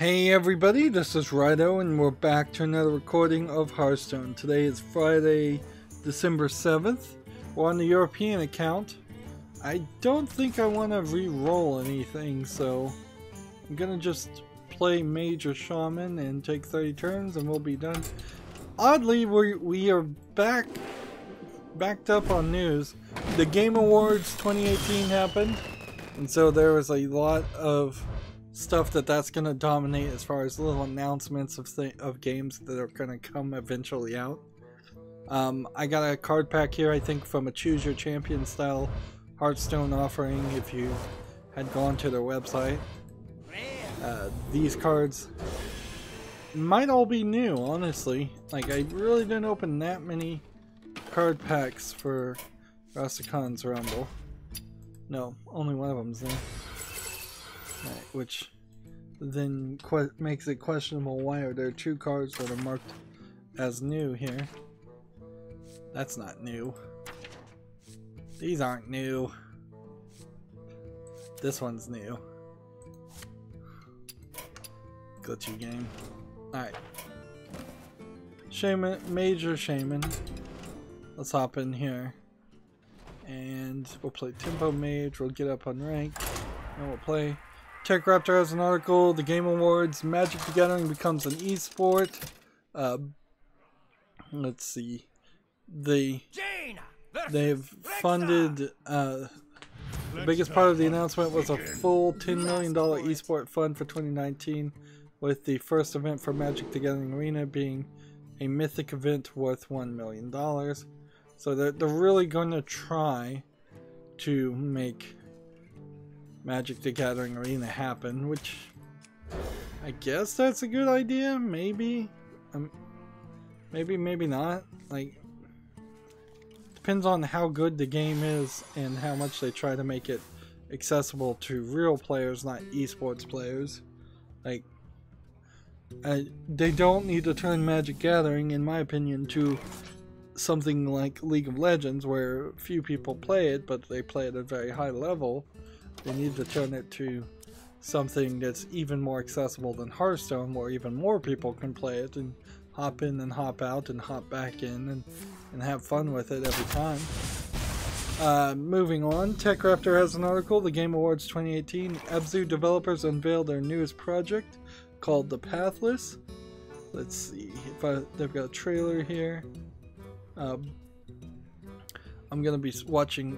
Hey everybody, this is Rydo and we're back to another recording of Hearthstone. Today is Friday, December 7th. We're on the European account. I don't think I want to re-roll anything, so I'm gonna just play Mage or Shaman and take 30 turns and we'll be done. Oddly, we are backed up on news. The Game Awards 2018 happened, and so there was a lot of stuff that's going to dominate as far as little announcements of games that are going to come eventually out. I got a card pack here, I think, from a Choose Your Champion style Hearthstone offering if you had gone to their website. These cards might all be new, honestly. Like, I really didn't open that many card packs for Rastakan's Rumble. No, only one of them's new. Right, which then makes it questionable why are there two cards that are marked as new here. That's not new. These aren't new. This one's new. Glitchy game. Alright. Shaman, Major Shaman. Let's hop in here. And we'll play Tempo Mage, we'll get up on rank, and we'll play. Tech Raptor has an article, the Game Awards, Magic the Gathering becomes an esport. Let's see. They've funded, the biggest part of the announcement was a full $10 million esport fund for 2019, with the first event for Magic the Gathering Arena being a mythic event worth $1 million. So they're really going to try to make Magic the Gathering Arena happen, which I guess that's a good idea. Maybe, maybe not. Like, depends on how good the game is and how much they try to make it accessible to real players, not esports players. Like, they don't need to turn Magic Gathering, in my opinion, to something like League of Legends, where few people play it, but they play it at a very high level. They need to turn it to something that's even more accessible than Hearthstone, where even more people can play it and hop in and hop out and hop back in and have fun with it every time. Moving on, Tech Raptor has an article, the Game Awards 2018. Abzu developers unveiled their newest project called The Pathless. Let's see, they've got a trailer here. I'm going to be watching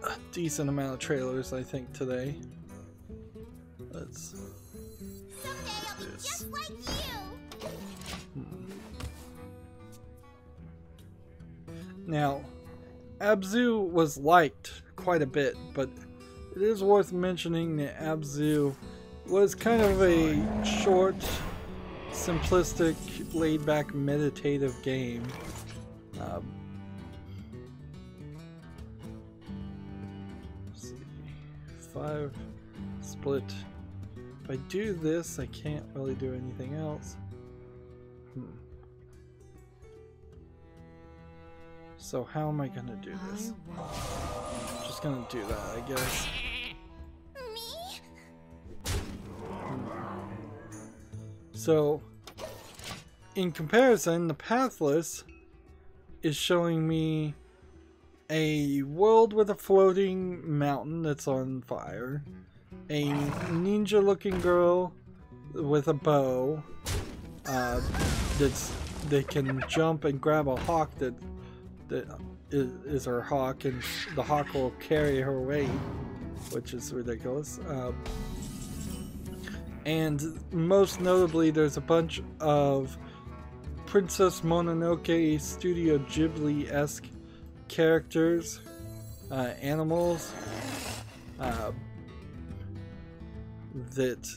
a decent amount of trailers, I think, today. Let's Someday I'll be just like you. Now, Abzu was liked quite a bit, but it is worth mentioning that Abzu was kind of a short, simplistic, laid-back, meditative game. Let's see, 5 split. If I do this, I can't really do anything else. So how am I gonna do this? Just gonna do that, I guess. So, in comparison, the Pathless is showing me a world with a floating mountain that's on fire, a ninja looking girl with a bow that can jump and grab a hawk that is her hawk, and the hawk will carry her weight, which is ridiculous. And most notably, there's a bunch of Princess Mononoke Studio Ghibli-esque characters, animals, that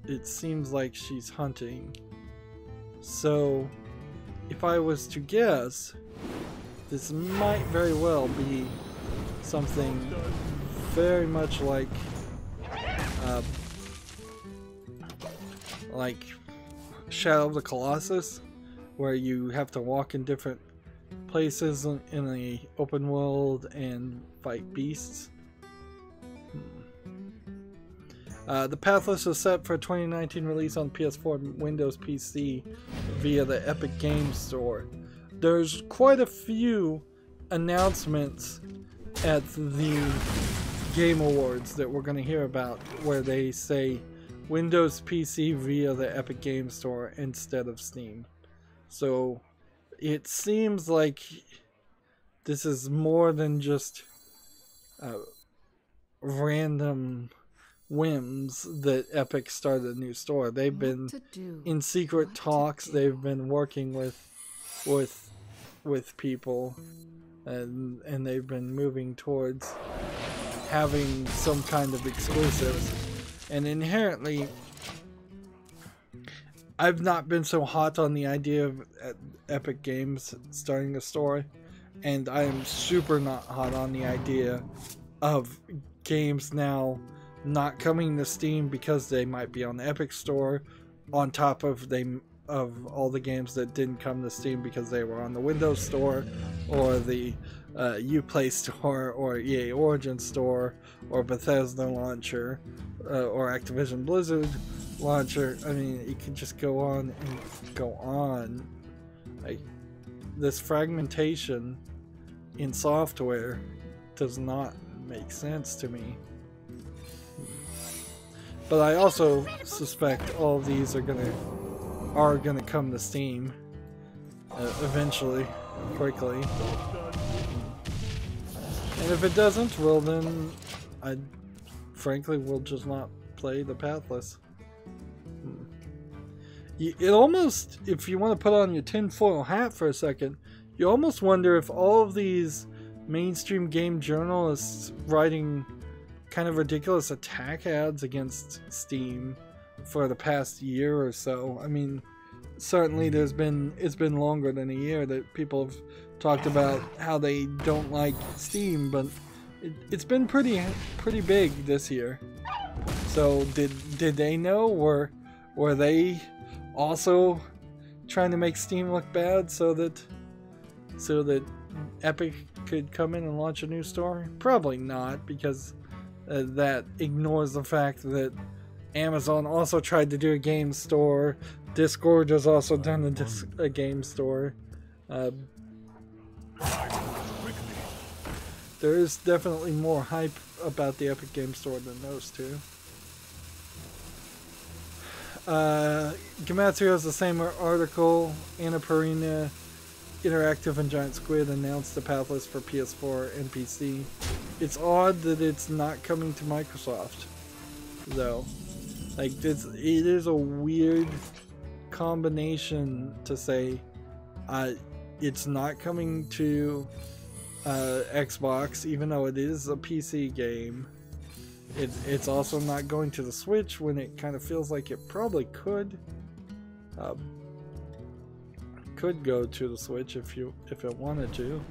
it seems like she's hunting. So, if I was to guess, this might very well be something very much like Shadow of the Colossus, where you have to walk in different places in a open world and fight beasts. The path list is set for a 2019 release on PS4 and Windows PC via the Epic Games Store. There's quite a few announcements at the Game Awards that we're going to hear about where they say Windows PC via the Epic Games Store instead of Steam. So it seems like this is more than just random whims that Epic started a new store. They've been in secret talks. They've been working with people, and they've been moving towards having some kind of exclusives. And inherently, I've not been so hot on the idea of Epic Games starting a store, and I am super not hot on the idea of games now not coming to Steam because they might be on the Epic Store, on top of all the games that didn't come to Steam because they were on the Windows Store, or the Uplay Store, or EA Origin Store, or Bethesda launcher, or Activision Blizzard launcher. I mean, you can just go on and go on. Like, this fragmentation in software does not make sense to me. But I also suspect all of these are gonna come to Steam eventually, quickly. And if it doesn't, well then, I frankly will just not play the Pathless. It almost, if you want to put on your tinfoil hat for a second, you almost wonder if all of these mainstream game journalists writing kind of ridiculous attack ads against Steam for the past year or so. I mean, certainly it's been longer than a year that people have talked about how they don't like Steam, but it's been pretty big this year. So did they know? Were they also trying to make Steam look bad so that Epic could come in and launch a new store? Probably not, because that ignores the fact that Amazon also tried to do a game store. Discord has also done a game store. There is definitely more hype about the Epic Game Store than those two. Gematsu has the same article. Annapurna Interactive and Giant Squid announced the Pathless for PS4 and PC. It's odd that it's not coming to Microsoft, though. Like, it is a weird combination to say it's not coming to Xbox, even though it is a PC game. It's also not going to the Switch when it kind of feels like it probably could. Could go to the Switch if it wanted to.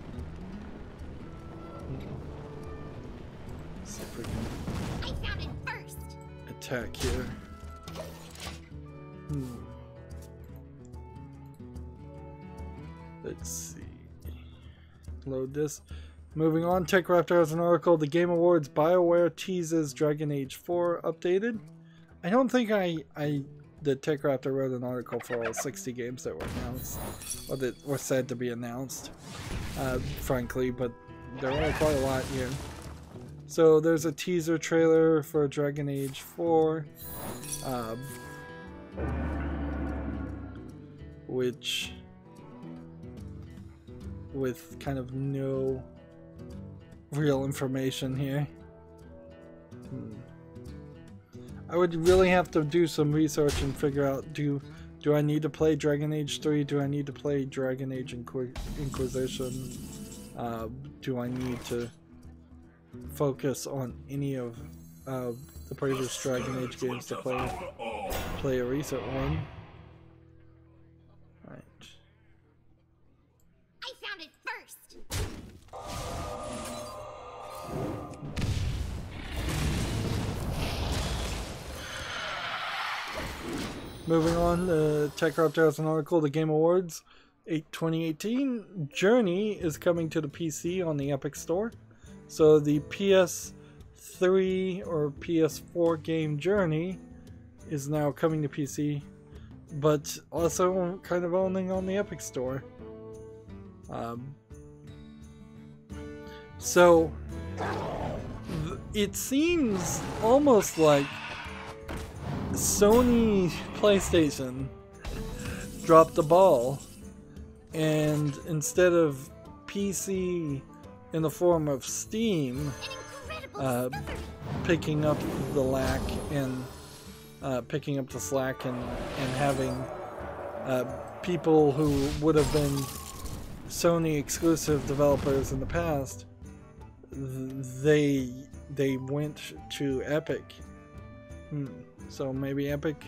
See if we can I found it first. attack here. Let's see. Load this. Moving on, TechRaptor has an article. The Game Awards BioWare teases Dragon Age 4 updated. I don't think that TechRaptor wrote an article for all 60 games that were announced, or that were said to be announced, frankly, but there are quite a lot here. So there's a teaser trailer for Dragon Age 4, which, with kind of no real information here. I would really have to do some research and figure out, do I need to play Dragon Age 3? Do I need to play Dragon Age Inquisition? Do I need to focus on any of the previous Dragon Age games to play a recent one? Right. I found it first. Moving on, TechRaptor has an article. The Game Awards 2018 Journey is coming to the PC on the Epic Store. So the PS3 3 or PS4 game Journey is now coming to PC, but also kind of owning on the Epic Store. So it seems almost like Sony PlayStation dropped the ball, and instead of PC in the form of Steam picking up the slack and having people who would have been Sony exclusive developers in the past, they went to Epic. So maybe Epic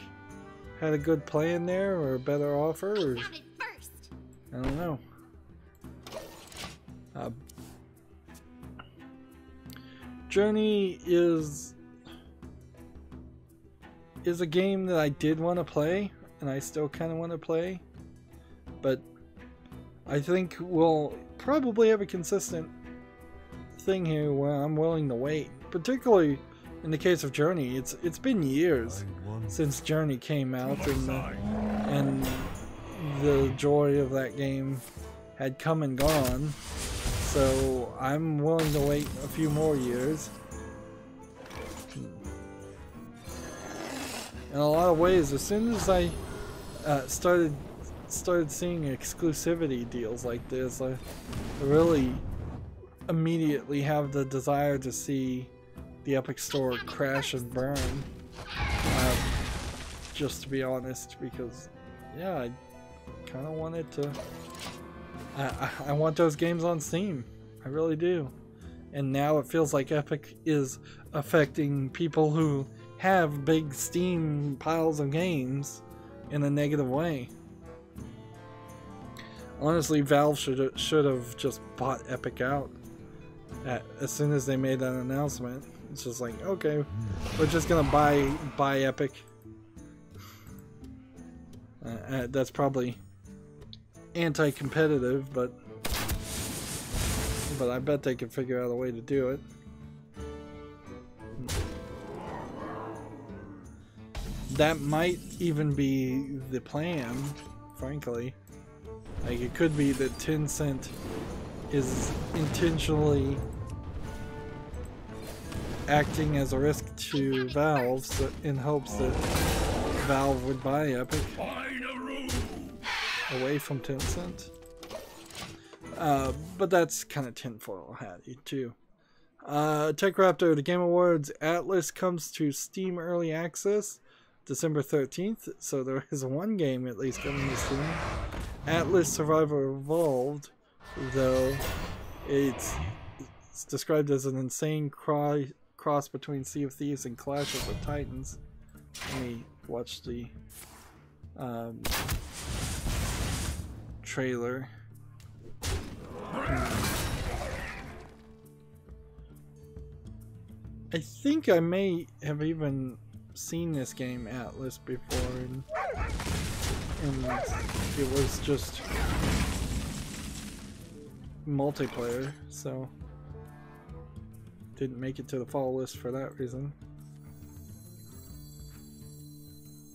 had a good plan there, or a better offer, or I don't know. Journey is a game that I did want to play, and I still kind of want to play, but I think we'll probably have a consistent thing here where I'm willing to wait. Particularly in the case of Journey, it's been years since Journey came out, and the joy of that game had come and gone. So I'm willing to wait a few more years. In a lot of ways, as soon as I started seeing exclusivity deals like this, I really immediately have the desire to see the Epic Store crash and burn. Just to be honest, because yeah, I kind of wanted to. I want those games on Steam. I really do. And now it feels like Epic is affecting people who have big Steam piles of games in a negative way. Honestly, Valve should have just bought Epic out as soon as they made that announcement. It's just like, okay, we're just gonna buy Epic. That's probably anti-competitive, but I bet they could figure out a way to do it. That might even be the plan, frankly. Like, it could be that Tencent is intentionally acting as a risk to Valve in hopes that Valve would buy Epic away from Tencent. But that's kind of tinfoil hatty too. TechRaptor, the Game Awards Atlas comes to Steam Early Access December 13th, so there is one game at least coming to Steam. Atlas Survivor Evolved, though it's described as an insane cross between Sea of Thieves and Clash of the Titans. Let me watch the trailer. I think I may have even seen this game Atlas before, and it was just multiplayer, so didn't make it to the fall list for that reason.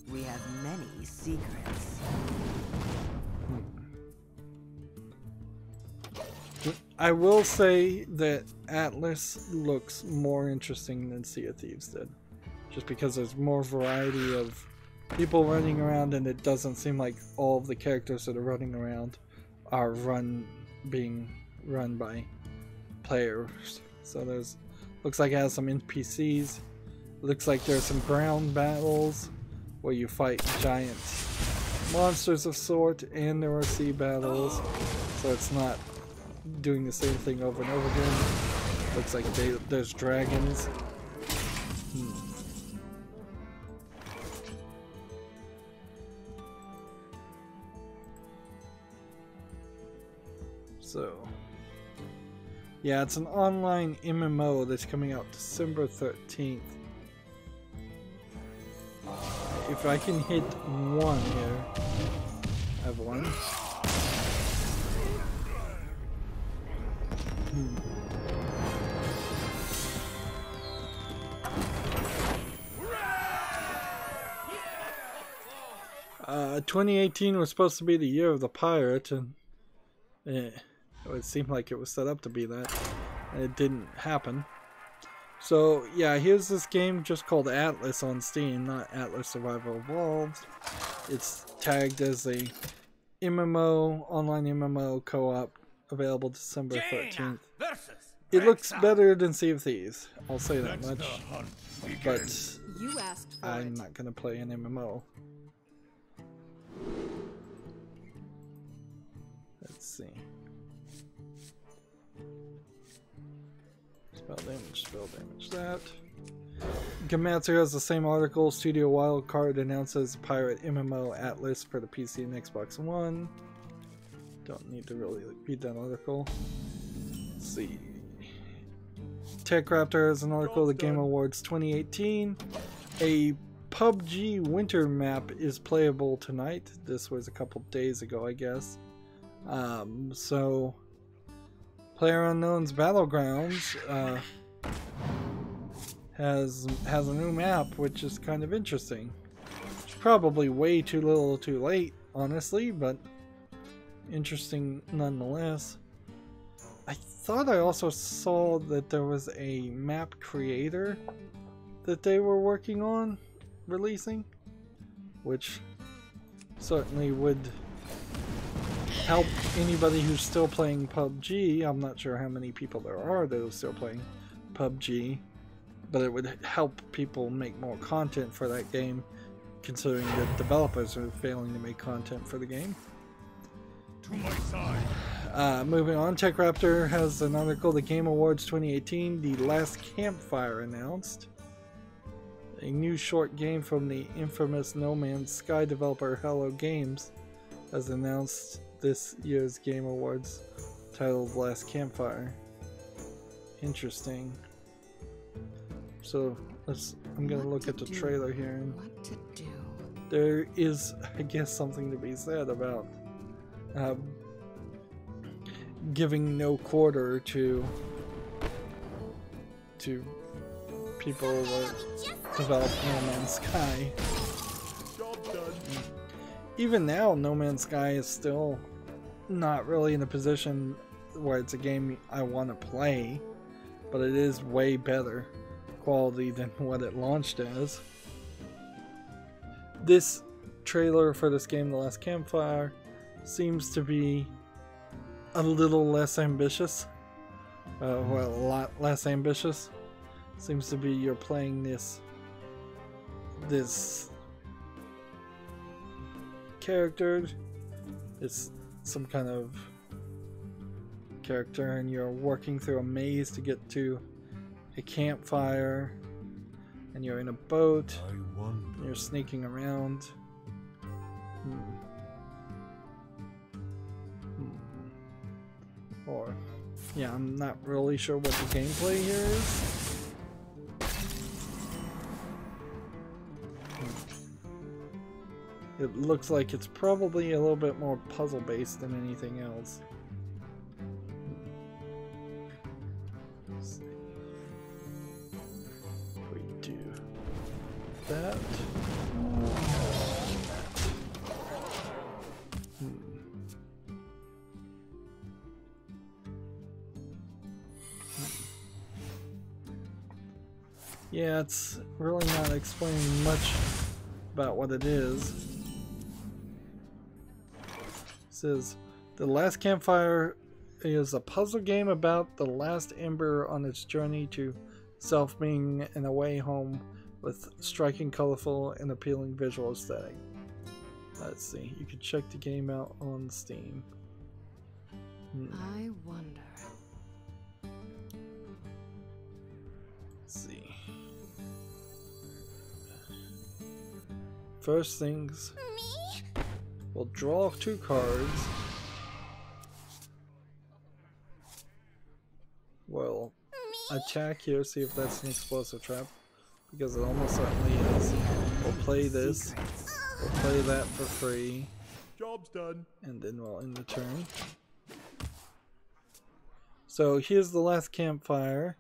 We have many secrets. I will say that Atlas looks more interesting than Sea of Thieves did, just because there's more variety of people running around, and it doesn't seem like all of the characters that are running around are being run by players. So looks like it has some NPCs. Looks like there's some ground battles where you fight giant monsters of sort, and there are sea battles, so it's not doing the same thing over and over again. Looks like there's dragons. So yeah, it's an online MMO that's coming out December 13th. If I can hit one here, I have one. 2018 was supposed to be the year of the pirate, and it seemed like it was set up to be that, and it didn't happen. So yeah, here's this game just called Atlas on Steam, not Atlas Survival Evolved. It's tagged as a MMO, online MMO co-op, available December 13th. It looks better than Sea of Thieves, I'll say that much, but I'm not going to play an MMO. Let's see. Spell damage that. Gamatsu has the same article. Studio Wildcard announces Pirate MMO Atlas for the PC and Xbox One. Don't need to really read that article. Let's see. TechRaptor has an article. The Game Awards 2018. A PUBG winter map is playable tonight. This was a couple days ago, I guess. So PlayerUnknown's Battlegrounds has a new map, which is kind of interesting. It's probably way too little too late, honestly, but interesting nonetheless. I thought I also saw that there was a map creator that they were working on releasing, which certainly would help anybody who's still playing PUBG. I'm not sure how many people there are that are still playing PUBG, but it would help people make more content for that game, considering that developers are failing to make content for the game. To my side. Moving on, TechRaptor has an article. The Game Awards 2018, The Last Campfire announced. A new short game from the infamous No Man's Sky developer Hello Games has announced this year's Game Awards, titled Last Campfire. Interesting. So I'm gonna look at the trailer here, and there is, I guess, something to be said about giving no quarter to people that develop No Man's Sky. Even now, No Man's Sky is still not really in a position where it's a game I want to play, but it is way better quality than what it launched as. This trailer for this game, The Last Campfire, seems to be a little less ambitious. Well, a lot less ambitious. Seems to be you're playing this character. It's some kind of character, and you're working through a maze to get to a campfire, and you're in a boat, and you're sneaking around. Or, yeah, I'm not really sure what the gameplay here is. It looks like it's probably a little bit more puzzle based than anything else. Let's see. We do that. Yeah, it's really not explaining much about what it is. It says, The Last Campfire is a puzzle game about the last ember on its journey to self-being and away home with striking, colorful, and appealing visual aesthetic. Let's see, you can check the game out on Steam. I wonder. Let's see. First things, we'll draw 2 cards. We'll attack here, see if that's an explosive trap, because it almost certainly is. We'll play this. We'll play that for free. Job's done. And then we'll end the turn. So here's The Last Campfire.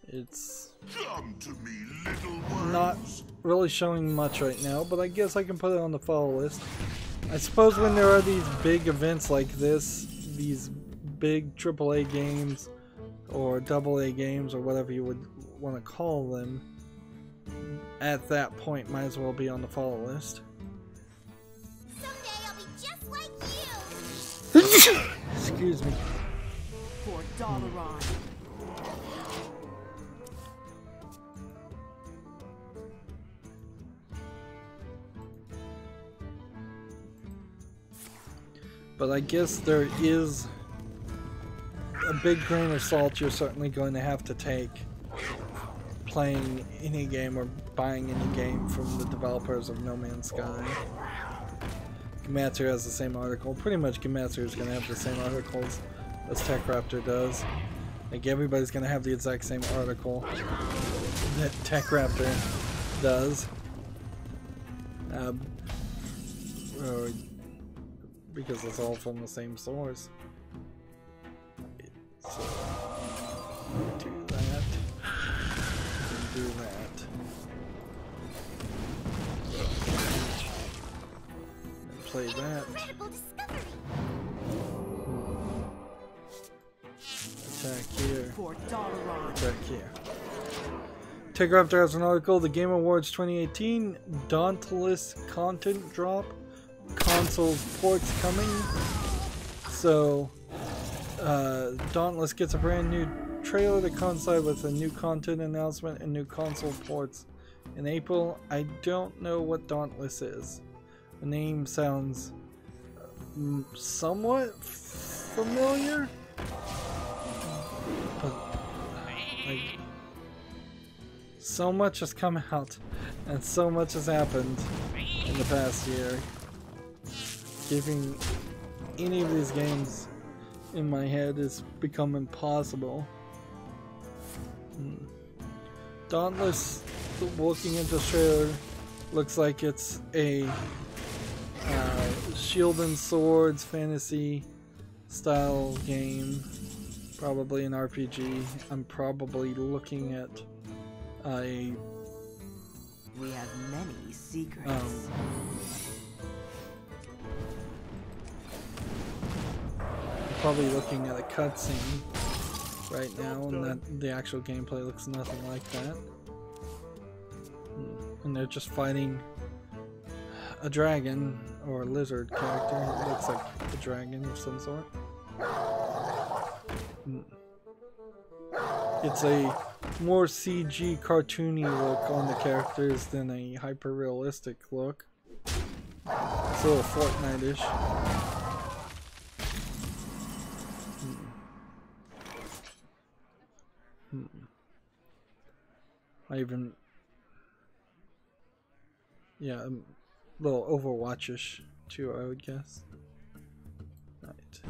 It's Come to me, little worms. not really showing much right now, but I guess I can put it on the follow list. I suppose when there are these big events like this, these big AAA games or AA games or whatever you would want to call them, at that point might as well be on the follow list. Someday I'll be just like you. Excuse me. For Dalaran. But I guess there is a big grain of salt you're certainly going to have to take playing any game or buying any game from the developers of No Man's Sky. Gematsu has the same article. Pretty much Gematsu is going to have the same articles as TechRaptor does. Like everybody's going to have the exact same article that TechRaptor does. Because it's all from the same source. So, do that. And do that. And play that. Incredible discovery. Attack here. For Dalaran. Attack here. TechRaptor has an article, The Game Awards 2018, Dauntless Content Drop. Console ports coming. So Dauntless gets a brand new trailer to coincide with a new content announcement and new console ports in April. I don't know what Dauntless is. The name sounds somewhat familiar, but like, so much has come out and so much has happened in the past year. Giving any of these games in my head has become impossible. Dauntless, looking at the trailer, looks like it's a shield and swords fantasy style game, probably an RPG. I'm probably looking at a We have many secrets. probably looking at a cutscene right now, and that the actual gameplay looks nothing like that. And they're just fighting a dragon or a lizard character. It looks like a dragon of some sort. It's a more CG cartoony look on the characters than a hyper realistic look. It's a little Fortnite-ish. Yeah, a little Overwatch-ish too, I would guess. Right.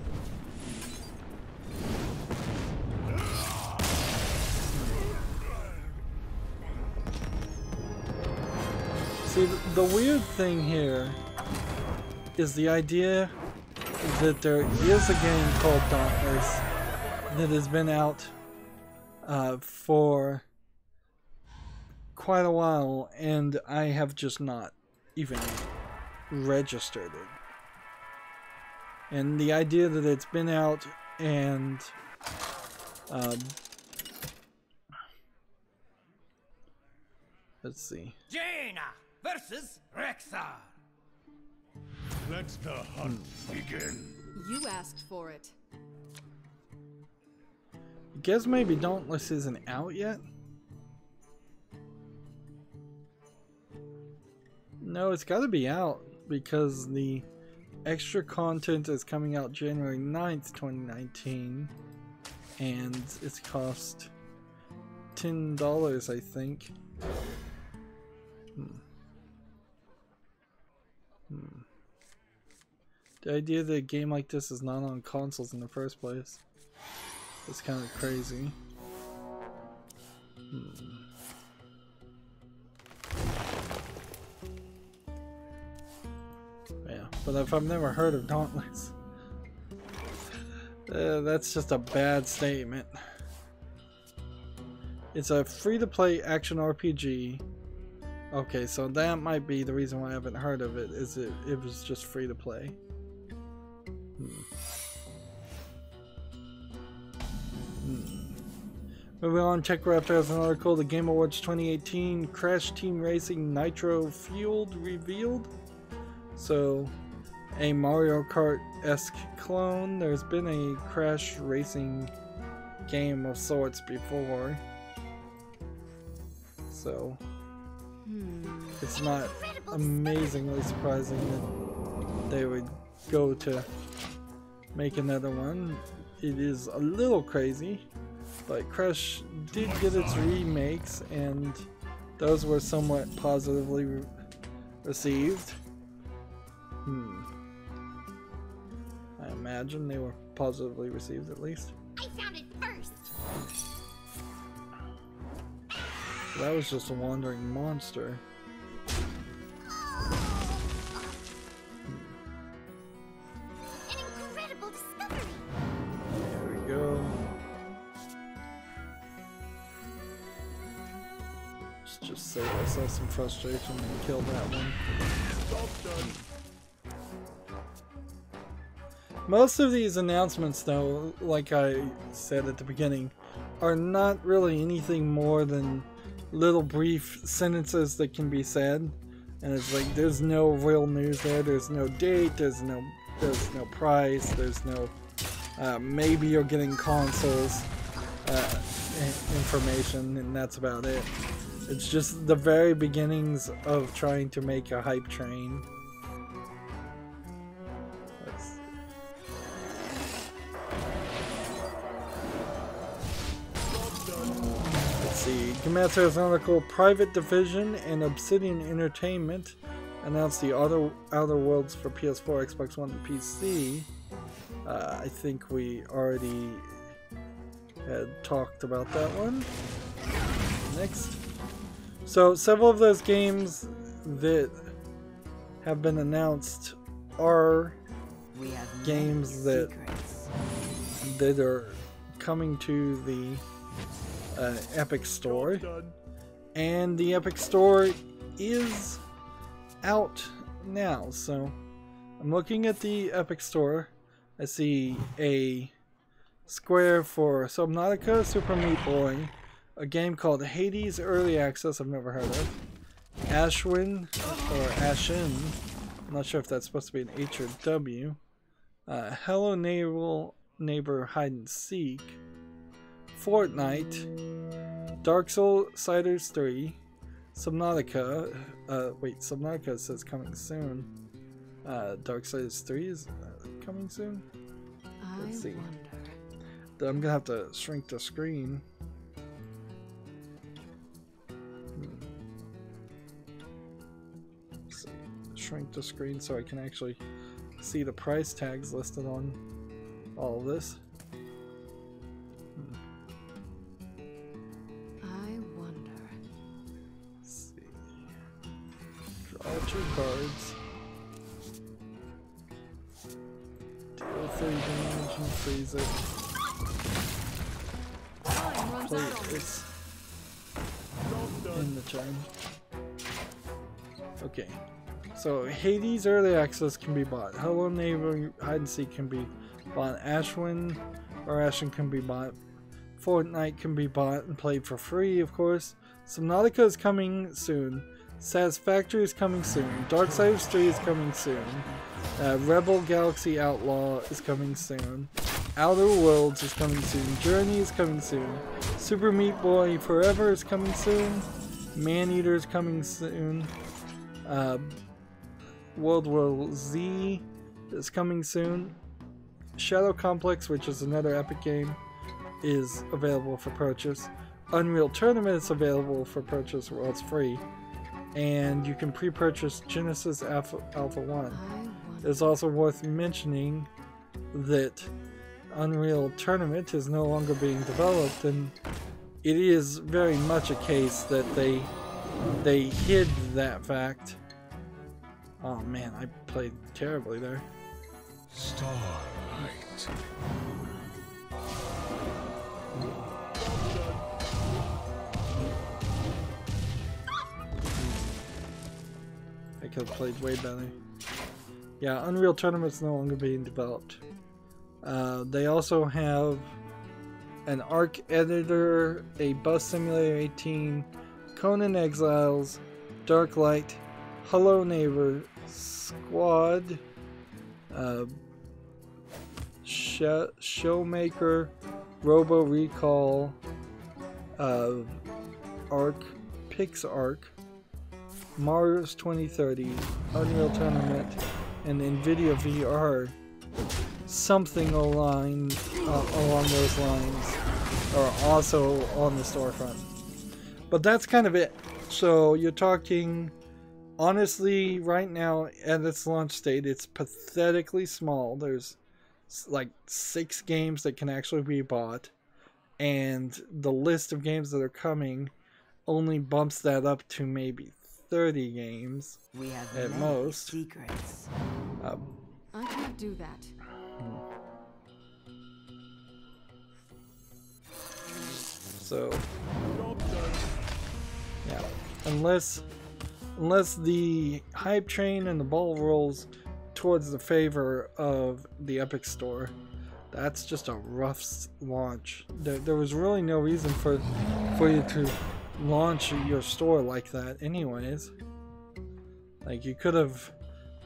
See, the weird thing here is the idea that there is a game called Dauntless that has been out for quite a while, and I have just not even registered it. And the idea that it's been out and let's see. Jaina versus Rexar. Let the hunt begin. You asked for it. I guess maybe Dauntless isn't out yet? No, it's gotta be out because the extra content is coming out January 9th, 2019, and it's cost $10, I think. The idea that a game like this is not on consoles in the first place is kind of crazy. Yeah, but if I've never heard of Dauntless, that's just a bad statement. It's a free-to-play action RPG. Okay, so that might be the reason why I haven't heard of it, is it was just free-to-play. Moving on, TechRaptor has an article, the Game Awards 2018 Crash Team Racing Nitro Fueled revealed. So, a Mario Kart-esque clone. There's been a Crash Racing game of sorts before. So, it's not amazingly surprising that they would go to make another one. It is a little crazy, but Crash did get its remakes, and those were somewhat positively received. I imagine they were positively received at least. I found it first. That was just a wandering monster. An incredible discovery. There we go. Let's just save ourselves some frustration and kill that one. Most of these announcements, though, like I said at the beginning, are not really anything more than little brief sentences that can be said, and it's like there's no real news there. There's no date. There's no price. There's no maybe you're getting consoles information, and that's about it. It's just the very beginnings of trying to make a hype train. Gematsu has an article, Private Division and Obsidian Entertainment announced the Outer Worlds for PS4, Xbox One, and PC. I think we already had talked about that one. Next. So several of those games that have been announced are games that are coming to the Epic Store, and the Epic Store is out now. So I'm looking at the Epic Store. I see a square for Subnautica, Super Meat Boy, a game called Hades Early Access I've never heard of, Ashwin or Ashin, I'm not sure if that's supposed to be an H or W, Hello Neighbor Hide and Seek, Fortnite, Darksiders 3, Subnautica, Subnautica says coming soon. Darksiders 3 is coming soon? Let's see. I'm gonna have to shrink the screen. Let's see. Shrink the screen so I can actually see the price tags listed on all of this. Your cards. Deal 3 damage and freeze it. Play this in the turn. Okay. So Hades Early Access can be bought. Hello Neighbor Hide and Seek can be bought. Ashwin or Ashen can be bought. Fortnite can be bought and played for free, of course. Subnautica is coming soon. Satisfactory is coming soon. Darksiders 3 is coming soon. Rebel Galaxy Outlaw is coming soon. Outer Worlds is coming soon. Journey is coming soon. Super Meat Boy Forever is coming soon. Maneater is coming soon. World War Z is coming soon. Shadow Complex, which is another Epic game, is available for purchase. Unreal Tournament is available for purchase, well, it's free. And you can pre-purchase Genesis Alpha 1. It's also worth mentioning that Unreal Tournament is no longer being developed, and it is very much a case that they hid that fact. Oh man, I played terribly there. Starlight. could have played way better. Yeah, Unreal Tournament's no longer being developed. They also have an Arc Editor, a Bus Simulator 18, Conan Exiles, Darklight, Hello Neighbor, Squad, Showmaker, Robo Recall, Arc, PixArc, Mars 2030, Unreal Tournament, and NVIDIA VR. Something along those lines are also on the storefront. But that's kind of it. So you're talking, honestly, right now at its launch date, it's pathetically small. There's like 6 games that can actually be bought, and the list of games that are coming only bumps that up to maybe 30 games We have at many most. secrets. I can't do that. So yeah, unless the hype train and the ball rolls towards the favor of the Epic Store, that's just a rough launch. There was really no reason for you to launch your store like that anyways. Like, you could have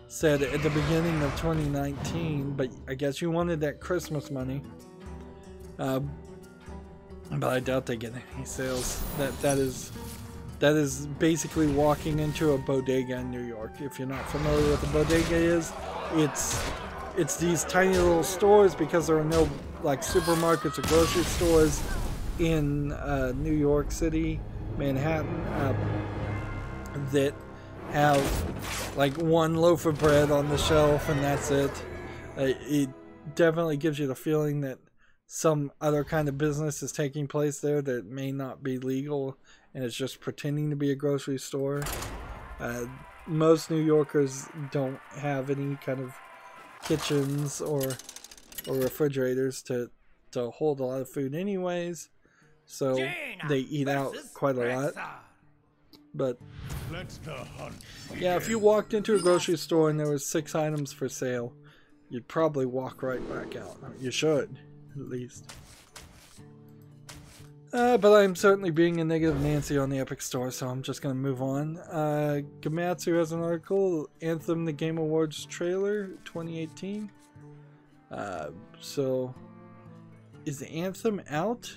said at the beginning of 2019, but I guess you wanted that Christmas money. But I doubt they get any sales. That is basically walking into a bodega in New York. If you're not familiar with what a bodega is, it's these tiny little stores, because there are no like supermarkets or grocery stores in New York City, Manhattan, that have like one loaf of bread on the shelf and that's it. It definitely gives you the feeling that some other kind of business is taking place there that may not be legal, and it's just pretending to be a grocery store. Most New Yorkers don't have any kind of kitchens or refrigerators to hold a lot of food anyways, so they eat out quite a lot. But yeah, if you walked into a grocery store and there was 6 items for sale, you'd probably walk right back out. You should, at least. But I'm certainly being a negative Nancy on the Epic Store, so I'm just going to move on. Gamatsu has an article, Anthem the Game Awards trailer 2018. So, is the Anthem out?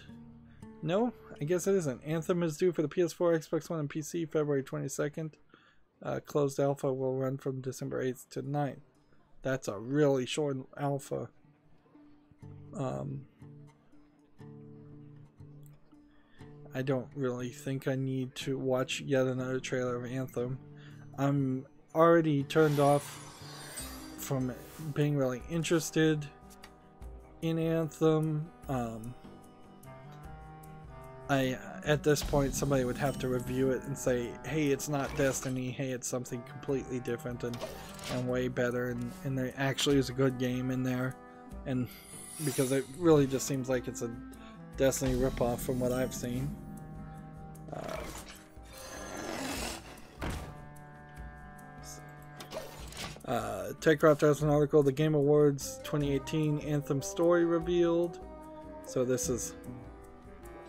No, I guess it isn't. Anthem is due for the PS4, Xbox One, and PC February 22nd. Closed alpha will run from December 8th to 9th. That's a really short alpha. I don't really think I need to watch yet another trailer of Anthem. I'm already turned off from being really interested in Anthem. At this point, somebody would have to review it and say, hey, it's not Destiny, hey, it's something completely different and way better, and there actually is a good game in there, and because it really just seems like it's a Destiny ripoff from what I've seen. TechCraft has an article, The Game Awards 2018 Anthem story revealed. So this is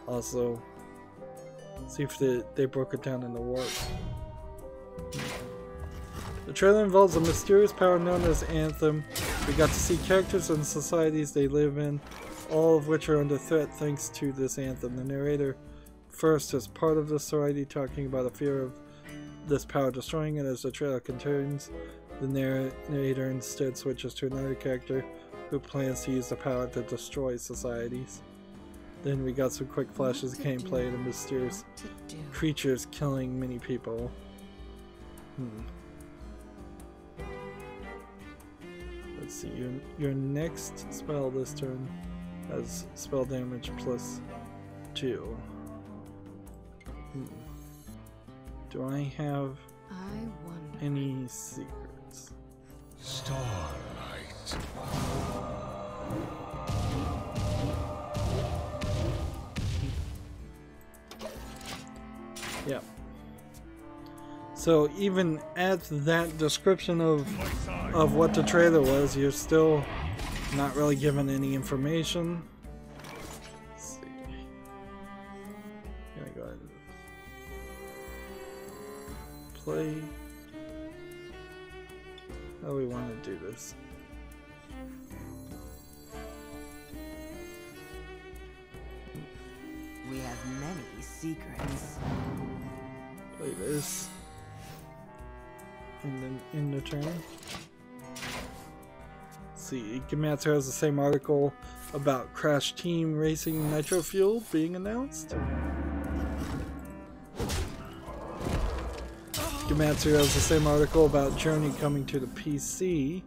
also, see if they broke it down in the work. The trailer involves a mysterious power known as Anthem. We got to see characters and societies they live in, all of which are under threat thanks to this Anthem. The narrator first is part of the society, talking about a fear of this power destroying it. As the trailer contains, the narrator instead switches to another character who plans to use the power to destroy societies. Then we got some quick flashes of gameplay and mysterious creatures killing many people. Let's see, your next spell this turn has spell damage +2. Do I have any secrets? Starlight. Yeah. So even at that description of what the trailer was, you're still not really given any information. Let's see. I'm gonna go ahead and play. How do we want to do this? We have many secrets. Play this. And then end the turn. Let's see, Gematsu has the same article about Crash Team Racing Nitro Fuel being announced. Gematsu has the same article about Journey coming to the PC.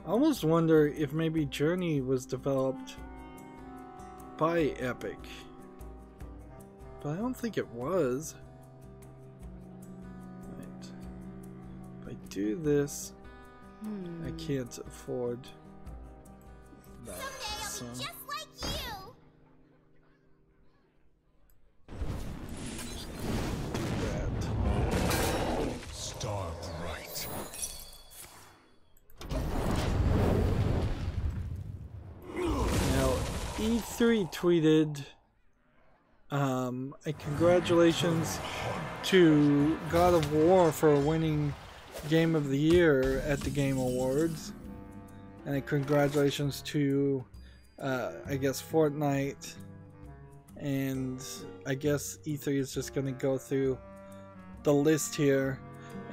I almost wonder if maybe Journey was developed by Epic. But I don't think it was. Right. If I do this, I can't afford that. So. Someday I'll be just like you. Just gonna do that. Start right. Now, E3 tweeted a congratulations to God of War for winning Game of the Year at the Game Awards, and a congratulations to I guess Fortnite, and I guess E3 is just going to go through the list here,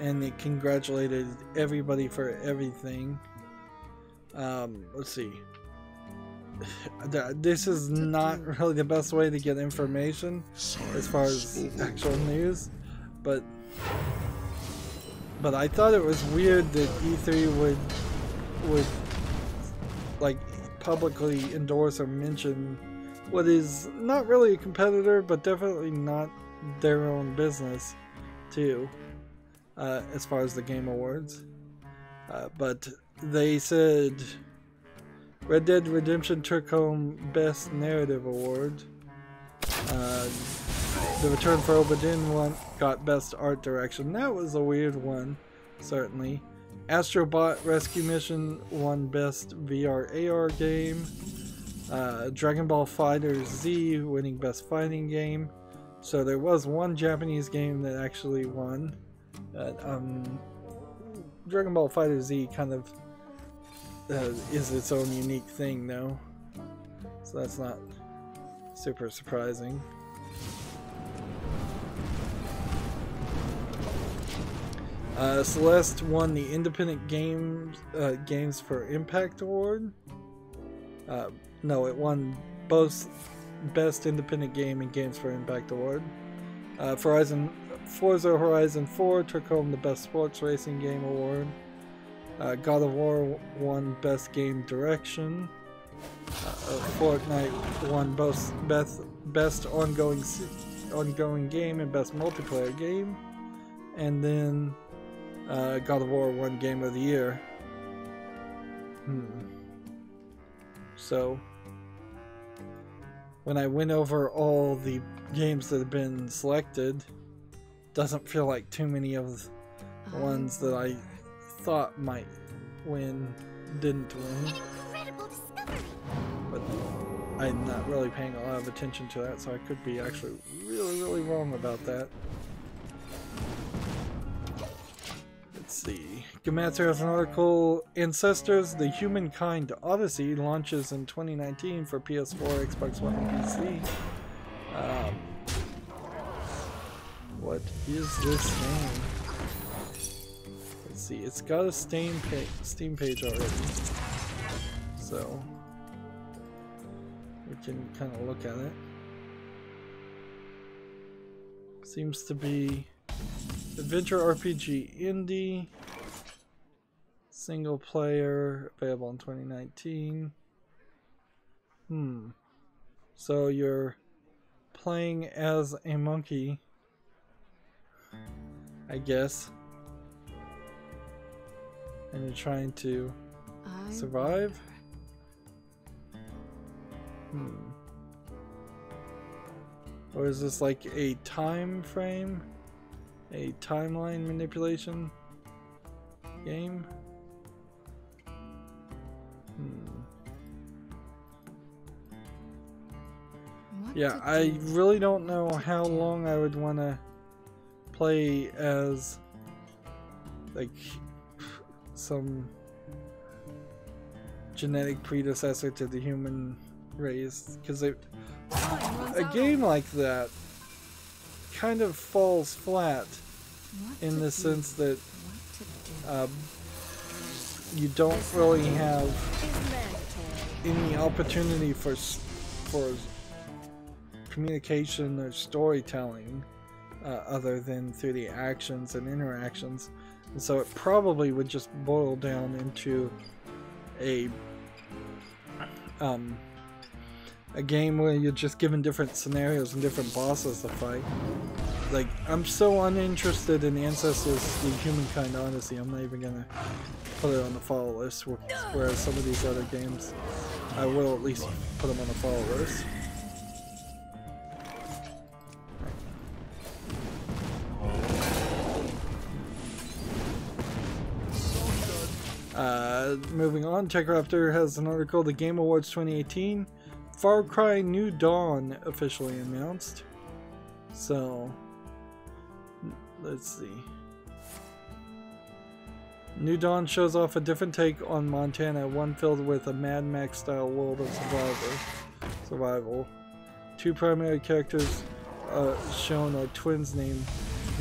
and it congratulated everybody for everything. Let's see. This is not really the best way to get information as far as actual news, but I thought it was weird that E3 would like publicly endorse or mention what is not really a competitor, but definitely not their own business too, as far as the Game Awards. But they said Red Dead Redemption took home Best Narrative Award. The Return for Obra Dinn got Best Art Direction. That was a weird one, certainly. Astrobot Rescue Mission won Best VR AR game. Dragon Ball Fighter Z winning Best Fighting Game. So there was one Japanese game that actually won. Dragon Ball Fighter Z kind of is its own unique thing though, so that's not super surprising. Celeste won the Independent Games for Impact Award. No, it won both Best Independent Game and Games for Impact Award. Forza Horizon 4 took home the Best Sports Racing Game Award. God of War won Best Game Direction. Fortnite won both Best Ongoing Game and Best Multiplayer Game. And then God of War won Game of the Year. So, when I went over all the games that have been selected, doesn't feel like too many of the ones that I thought might win didn't win. An incredible discovery. But I'm not really paying a lot of attention to that, so I could be actually really wrong about that. Let's see. Gematsu has an article. Ancestors: The Humankind Odyssey launches in 2019 for PS4, Xbox One, and PC. What is this game? Let's see. It's got a Steam page already, so we can kind of look at it. Seems to be adventure RPG indie, single player, available in 2019. So you're playing as a monkey, I guess, and you're trying to survive. Or is this like a time frame? A timeline manipulation game? What Yeah, to I do? really don't know how long I would want to play as like some genetic predecessor to the human race, because a game like that kind of falls flat in the sense that you don't really have any opportunity for communication or storytelling other than through the actions and interactions, and so it probably would just boil down into a game where you're just given different scenarios and different bosses to fight. Like, I'm so uninterested in Ancestors the Humankind Odyssey, I'm not even gonna put it on the follow list, whereas some of these other games I will at least put them on the follow list. Moving on, TechRaptor has an article, The Game Awards 2018, Far Cry New Dawn officially announced. So, let's see. New Dawn shows off a different take on Montana, one filled with a Mad Max style world of survival. Two primary characters shown are twins named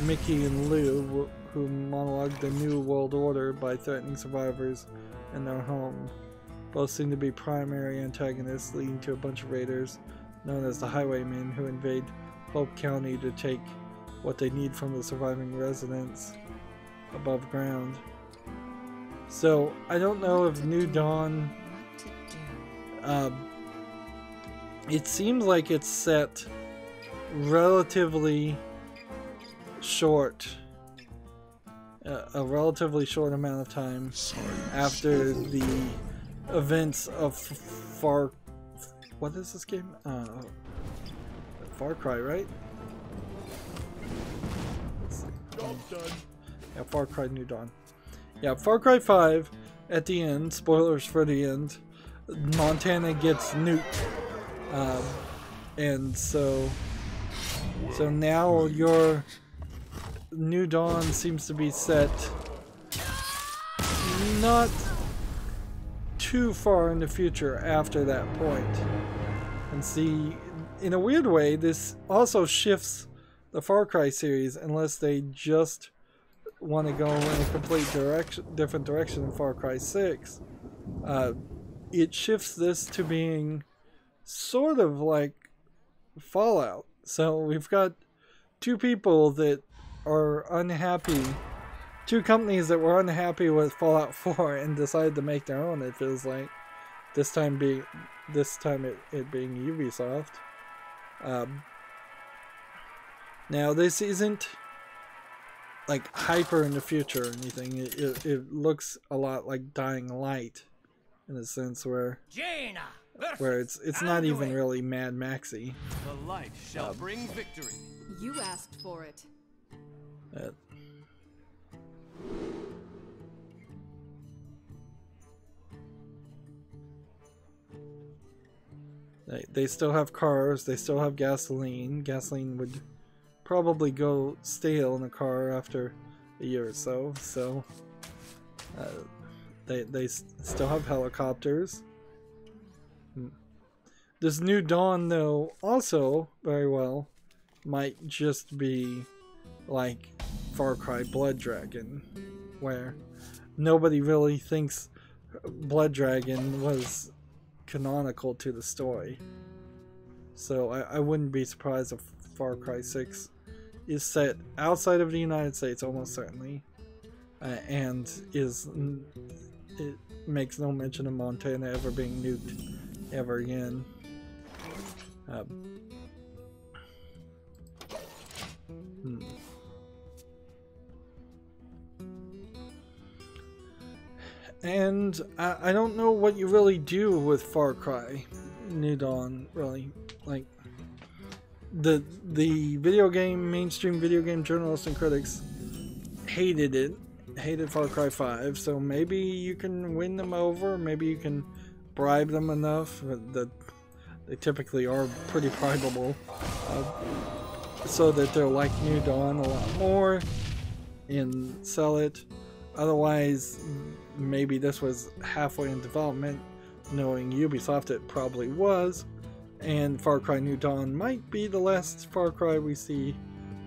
Mickey and Lou, who monologue the New World Order by threatening survivors in their home. Both seem to be primary antagonists, leading to a bunch of raiders known as the Highwaymen, who invade Hope County to take what they need from the surviving residents above ground. So, I don't know if New Dawn... it seems like it's set relatively short. A relatively short amount of time after the events of what is this game? Far Cry, right? Let's see. Yeah, Far Cry New Dawn. Yeah, Far Cry 5 at the end, spoilers for the end, Montana gets nuked. And so now your New Dawn seems to be set not too far in the future after that point. And see, in a weird way, this also shifts the Far Cry series, unless they just want to go in a complete different direction in Far Cry 6. It shifts this to being sort of like Fallout. So we've got two people that are unhappy, two companies that were unhappy with Fallout 4 and decided to make their own. It feels like this time it being Ubisoft. Now this isn't like hyper in the future or anything. It looks a lot like Dying Light in a sense where it's not even really Mad Maxy. The light shall bring victory. You asked for it. They still have cars, they still have gasoline. Gasoline would probably go stale in a car after a year or so. So they still have helicopters. This New Dawn, though, also very well might just be like Far Cry Blood Dragon, where nobody really thinks Blood Dragon was canonical to the story. So I wouldn't be surprised if Far Cry 6 is set outside of the United States, almost certainly, and it makes no mention of Montana ever being nuked ever again. And I don't know what you really do with Far Cry New Dawn, really. Like, the mainstream video game journalists and critics hated Far Cry 5, so maybe you can win them over, maybe you can bribe them enough that they typically are pretty bribable, so that they'll like New Dawn a lot more and sell it. Otherwise, maybe this was halfway in development, knowing Ubisoft it probably was, and Far Cry New Dawn might be the last Far Cry we see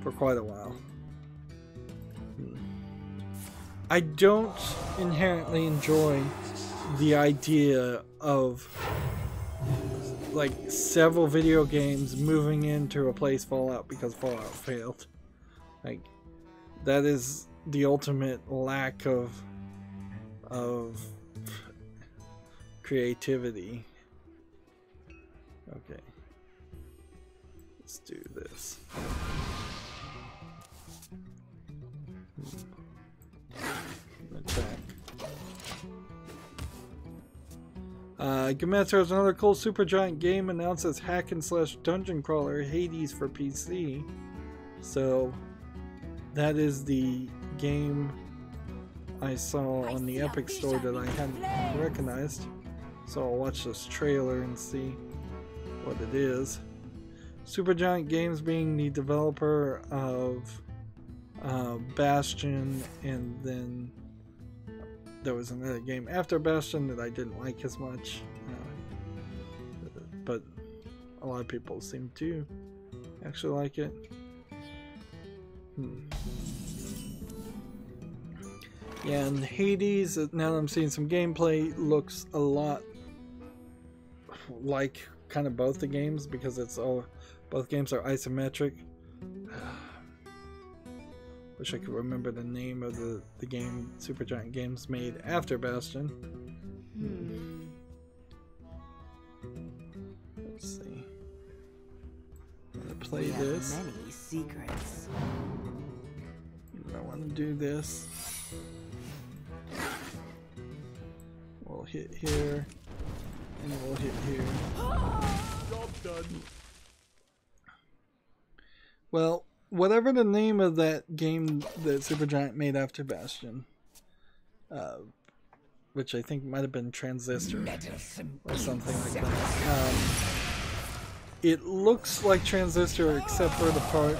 for quite a while. I don't inherently enjoy the idea of like several video games moving in to replace Fallout because Fallout failed. Like, that is the ultimate lack of creativity. Okay, let's do this. Attack. Gametro has another cool Supergiant game announced as hack and slash dungeon crawler Hades for PC. So that is the game I saw on the Epic Store that I hadn't recognized. So I'll watch this trailer and see what it is. Supergiant Games being the developer of Bastion, and then there was another game after Bastion that I didn't like as much, but a lot of people seem to actually like it. Yeah, and Hades, now that I'm seeing some gameplay, looks a lot like kind of both the games, because both games are isometric. Wish I could remember the name of the game Supergiant Games made after Bastion. Let's see. I'm gonna play this. Many secrets. I want to do this. We'll hit here, and we'll hit here. Job done. Well, whatever the name of that game that Supergiant made after Bastion, which I think might have been Transistor or something like that. It looks like Transistor, except for the part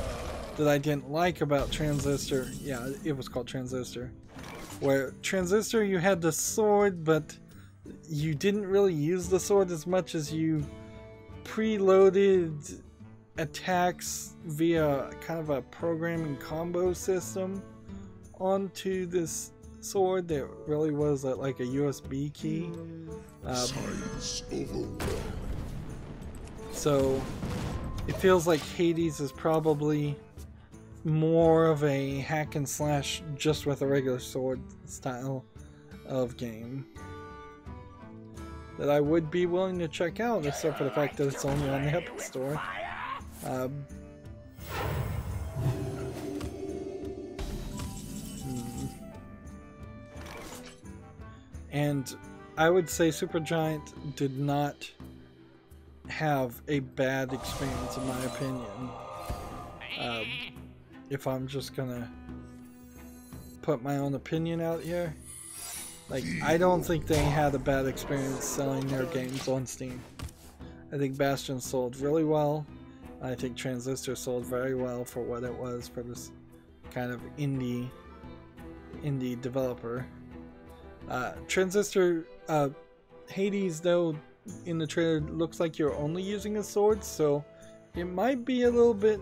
that I didn't like about Transistor. Yeah, it was called Transistor. Where Transistor, you had the sword, but you didn't really use the sword as much as you preloaded attacks via kind of a programming combo system onto this sword that really was like a USB key. Science overwhelmed. So it feels like Hades is probably more of a hack and slash just with a regular sword style of game that I would be willing to check out, except for the fact that it's only on the Epic Store. And I would say Supergiant did not have a bad experience, in my opinion. If I'm just gonna put my own opinion out here, like, I don't think they had a bad experience selling their games on Steam. I think Bastion sold really well. I think Transistor sold very well for what it was, for this kind of indie developer. Transistor, Hades, though, in the trailer looks like you're only using a sword, so it might be a little bit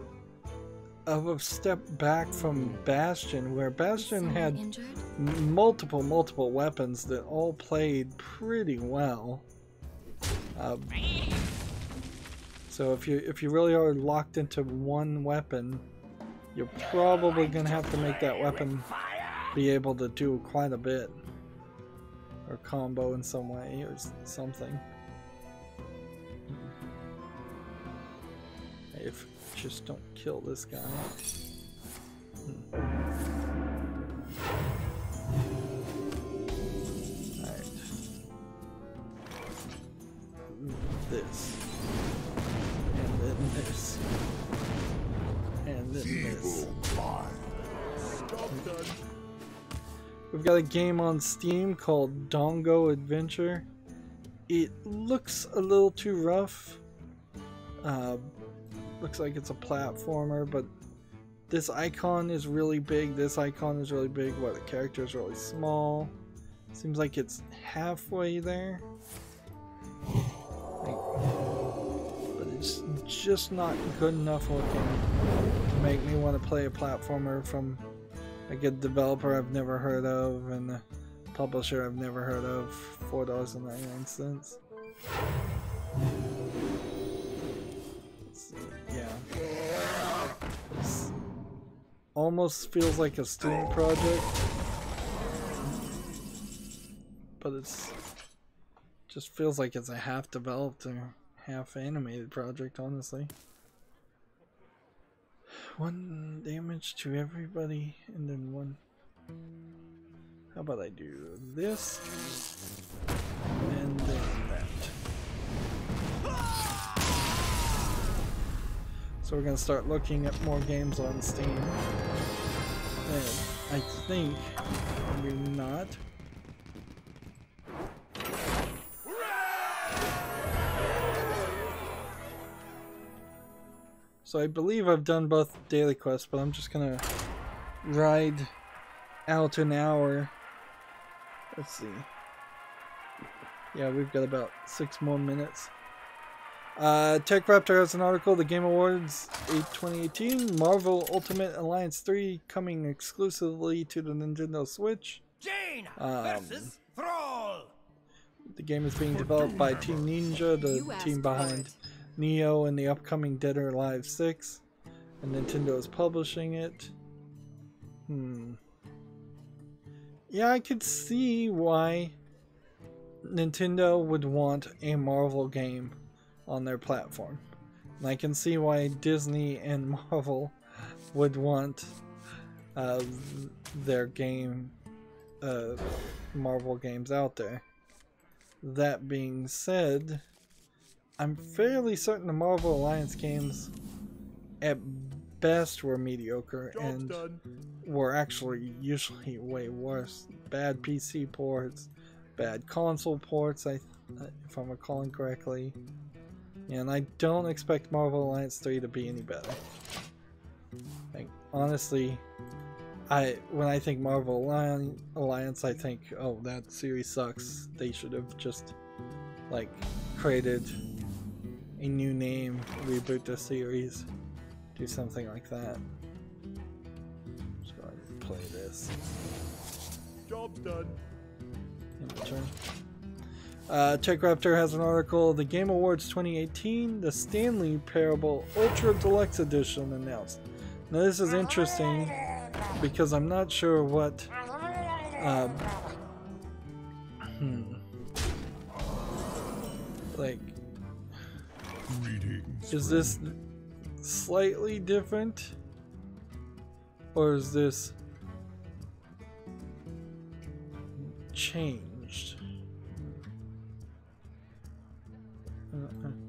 of a step back from Bastion, where Bastion had multiple weapons that all played pretty well. So if you really are locked into one weapon, you're probably gonna have to make that weapon be able to do quite a bit, or combo in some way or something. If just don't kill this guy. Alright. This. And then this. done. We've got a game on Steam called Dongo Adventure. It looks a little too rough. Looks like it's a platformer, but this icon is really big, this icon is really big, while the character is really small. Seems like it's halfway there. But it's just not good enough looking to make me want to play a platformer from like a developer I've never heard of and a publisher I've never heard of. $4.99. Yeah. It's almost feels like a student project, but it's just feels like it's a half developed or half animated project, honestly. 1 damage to everybody, and then 1. How about I do this and then that? So we're gonna start looking at more games on Steam. And I think, maybe not. So I believe I've done both daily quests, but I'm just gonna ride out an hour. Let's see. Yeah, we've got about 6 more minutes. TechRaptor has an article, The Game Awards 2018, Marvel Ultimate Alliance 3 coming exclusively to the Nintendo Switch. Jaina versus Thrall. The game is being developed by Team Ninja, the team behind Neo and the upcoming Dead or Alive 6. And Nintendo is publishing it. Yeah, I could see why Nintendo would want a Marvel game on their platform. And I can see why Disney and Marvel would want their game, Marvel games out there. That being said, I'm fairly certain the Marvel Alliance games at best were mediocre and were actually usually way worse. Bad PC ports, bad console ports, if I'm recalling correctly. And I don't expect Marvel Alliance 3 to be any better. Like, honestly, when I think Marvel Alliance, I think, oh, that series sucks. They should have just, like, created a new name, reboot the series, do something like that. Just go ahead and play this. Job's done. In return. TechRaptor has an article, The Game Awards 2018, the Stanley Parable Ultra Deluxe Edition announced. Now this is interesting because I'm not sure what like, Greetings, is this slightly different or is this changed?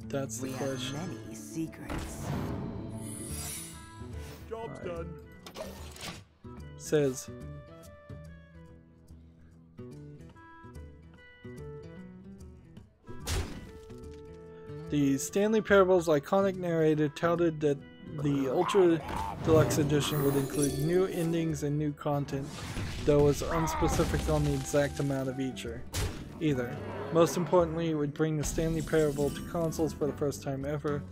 That's the question. We have many secrets. Job's done. Says the Stanley Parable's iconic narrator touted that the Ultra Deluxe Edition would include new endings and new content, though was unspecific on the exact amount of either. Most importantly, it would bring the Stanley Parable to consoles for the first time ever.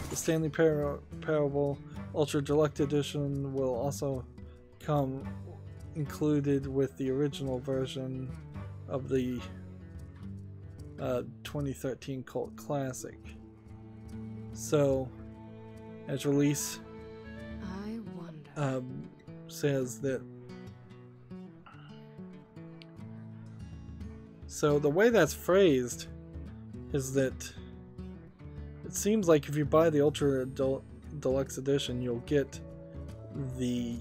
The Stanley Parable Ultra Deluxe Edition will also come included with the original version of the 2013 cult classic. So, as release I wonder. says that. So the way that's phrased is that it seems like if you buy the Ultra Deluxe Edition, you'll get the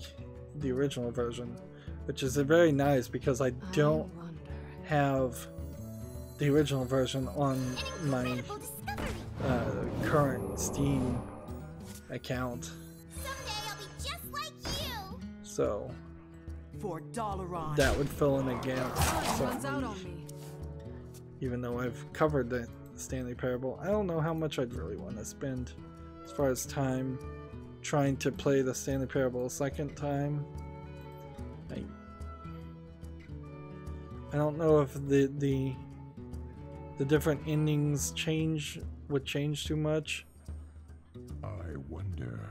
original version, which is very nice because I don't have the original version on my current Steam account. Someday I'll be just like you. So For $1. that would fill in a gap. Time runs out on me. Even though I've covered the Stanley Parable, I don't know how much I'd really want to spend as far as time trying to play the Stanley Parable a second time. I don't know if the different endings would change too much. I wonder.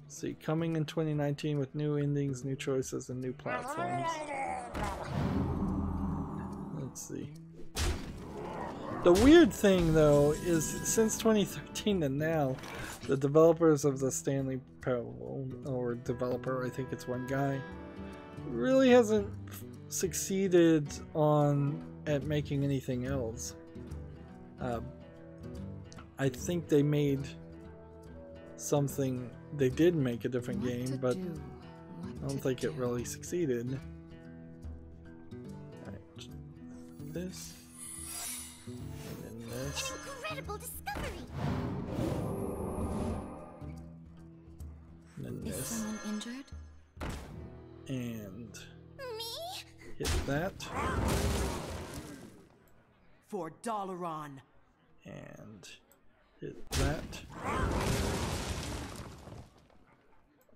See, coming in 2019 with new endings, new choices, and new platforms. Let's see. The weird thing, though, is since 2013 to now, the developers of the Stanley Parable, or developer, I think it's one guy, really hasn't succeeded at making anything else. I think they made something. They did make a different game, but I don't think it really succeeded. Alright. This. And then this. Incredible discovery. And then Is this. someone injured? And Me? hit that. For $1. And hit that.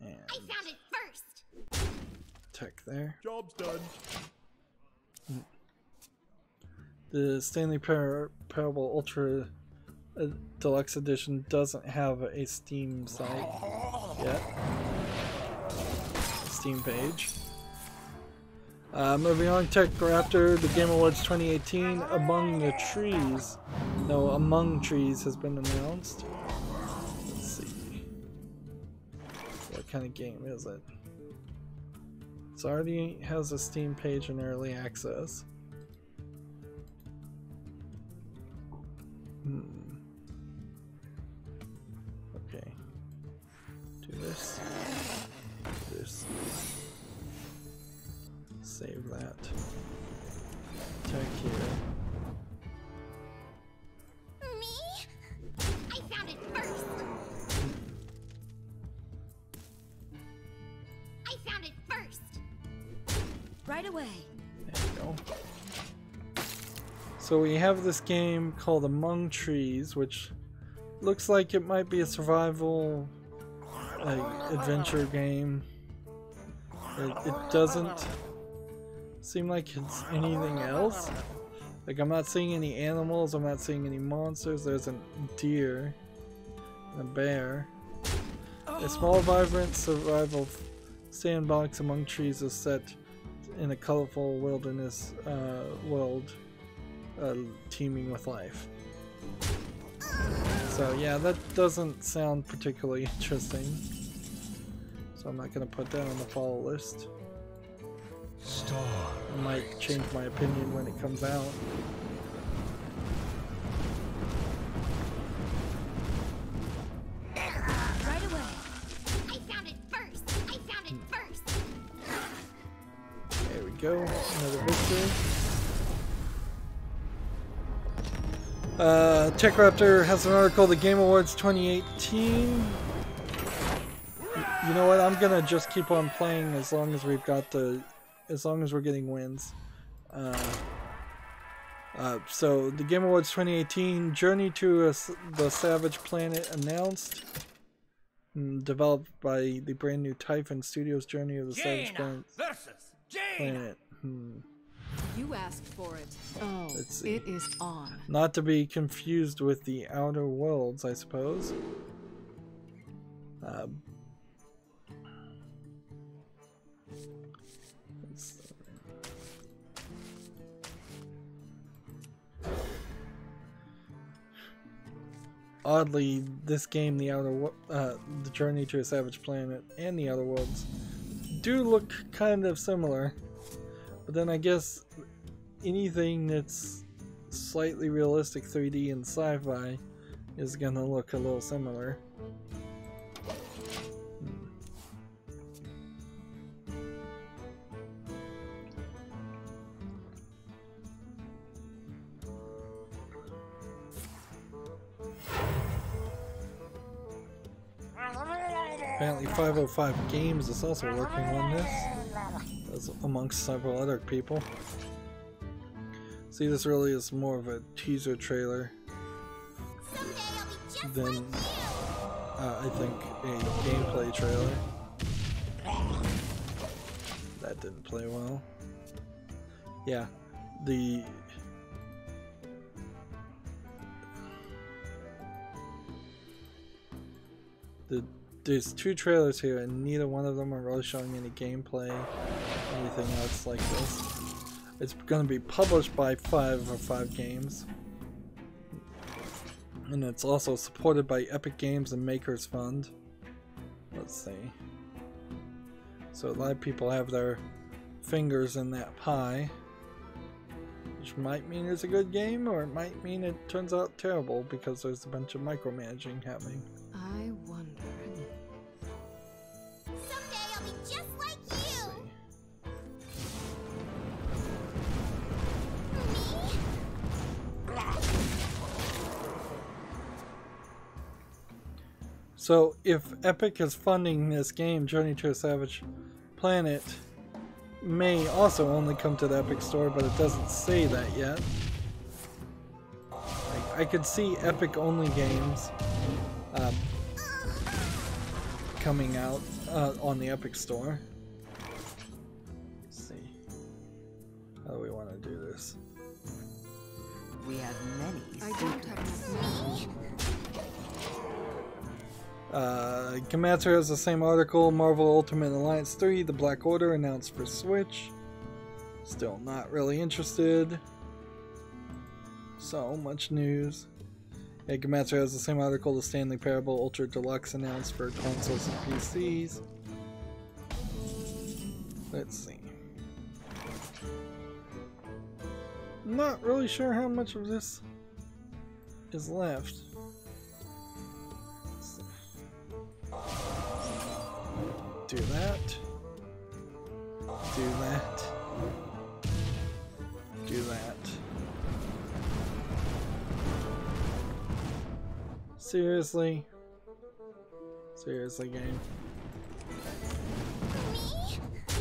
And I found it first. attack there. Job's done. The Stanley Parable Ultra Deluxe Edition doesn't have a Steam site yet. Steam page. Moving on, Tech Raptor, the Game Awards 2018, Among the Trees. No, Among Trees has been announced. Let's see. What kind of game is it? It already has a Steam page in early access. Okay. Do this. Do this. Save that. Attack here. Me? I found it first. I found it first. Right away. There you go. So we have this game called Among Trees, which looks like it might be a survival adventure game. It doesn't seem like it's anything else. Like, I'm not seeing any animals, I'm not seeing any monsters. There's a deer and a bear. A small, vibrant survival sandbox among trees is set in a colorful wilderness world teeming with life. So yeah, that doesn't sound particularly interesting. So I'm not going to put that on the follow list. I might change my opinion when it comes out. Right away. I found it first. I found it first. There we go. Another victory. TechRaptor has an article, the Game Awards 2018. You know what? I'm gonna just keep on playing as long as we've got as long as we're getting wins. So the Game Awards 2018, Journey to the Savage Planet announced, developed by the brand new Typhon Studios. Journey of the Savage Planet. versus Jane. You asked for it. Oh, Let's see. it is on. Not to be confused with the Outer Worlds, I suppose. Oddly, this game, the Journey to a Savage Planet, and the Outer Worlds do look kind of similar. But then I guess anything that's slightly realistic 3D and sci-fi is gonna look a little similar. Apparently 505 Games is also working on this, as amongst several other people. See, this really is more of a teaser trailer than, I think, a gameplay trailer. That didn't play well. Yeah, there's two trailers here, and neither one of them are really showing any gameplay, anything else like this. It's going to be published by 505 Games, and it's also supported by Epic Games and Makers Fund. Let's see. So a lot of people have their fingers in that pie, which might mean it's a good game, or it might mean it turns out terrible because there's a bunch of micromanaging happening. I wonder. Someday I'll be just like you. So if Epic is funding this game, Journey to a Savage Planet may also only come to the Epic Store, but it doesn't say that yet. I could see Epic only games coming out on the Epic Store. Let's see. How do we want to do this? We have many I don't have enough money. Gematsu has the same article. Marvel Ultimate Alliance 3, The Black Order, announced for Switch. Still not really interested. So much news. Yeah, Gematsu has the same article. The Stanley Parable Ultra Deluxe announced for consoles and PCs. Let's see. Not really sure how much of this is left. Do that. Do that. Do that. Seriously? Seriously, game?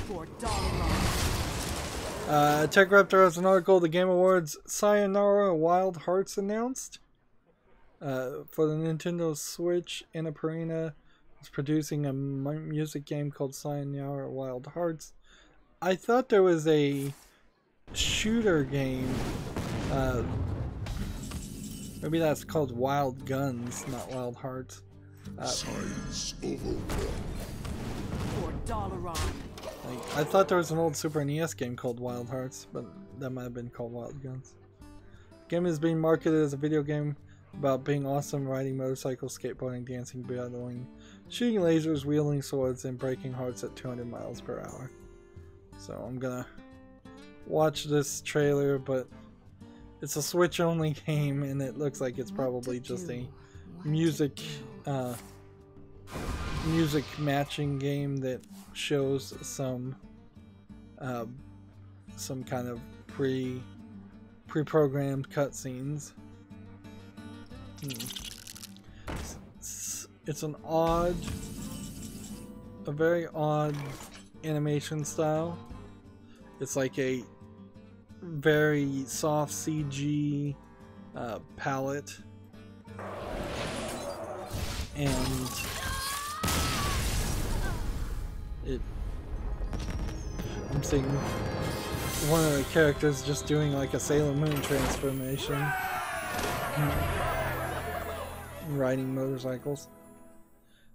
$4. Tech Raptor has an article. The Game Awards Sayonara Wild Hearts announced. For the Nintendo Switch, Annapurna is producing a music game called Sayonara Wild Hearts. I thought there was a shooter game. Maybe that's called Wild Guns, not Wild Hearts. Science overwhelmed. $4. I thought there was an old Super NES game called Wild Hearts, but that might have been called Wild Guns. The game is being marketed as a video game about being awesome, riding motorcycles, skateboarding, dancing, battling, shooting lasers, wielding swords, and breaking hearts at 200 miles per hour. So I'm gonna watch this trailer, but it's a Switch only game, and it looks like it's probably just a music music matching game that shows some kind of pre-programmed cutscenes. It's a very odd animation style. It's like a very soft CG palette, and I'm seeing one of the characters just doing like a Sailor Moon transformation, riding motorcycles.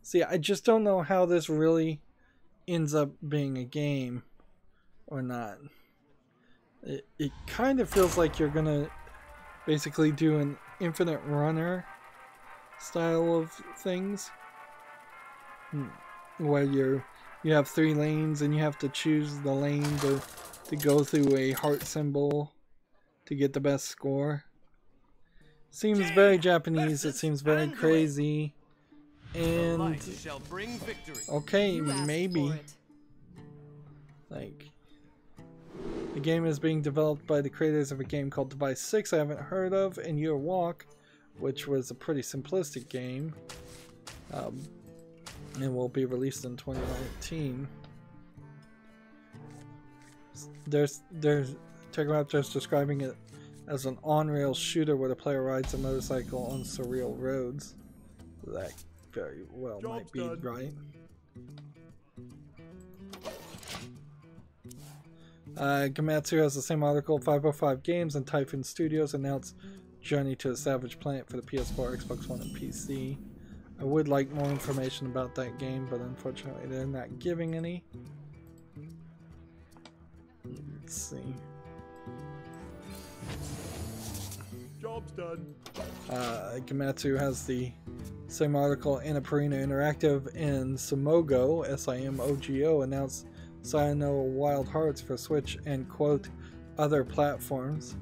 See, I just don't know how this really ends up being a game or not. It kind of feels like you're gonna basically do an infinite runner style of things, where you have 3 lanes and you have to choose the lane to go through a heart symbol to get the best score. Seems very Japanese. It seems very crazy. And okay, maybe. Like, the game is being developed by the creators of a game called Device 6 I haven't heard of, and Your Walk, which was a pretty simplistic game. and will be released in 2019. There's Techraptor's describing it as an on-rail shooter where the player rides a motorcycle on surreal roads. That very well might be right. Gamatsu has the same article. 505 Games and Typhoon Studios announced Journey to a Savage Planet for the PS4, Xbox One, and PC. I would like more information about that game, but unfortunately they're not giving any. Let's see. Job's done. Gamatsu has the same article. Annapurna Interactive and Simogo, S-I-M-O-G-O, announced Sayonara Wild Hearts for Switch and, quote, other platforms.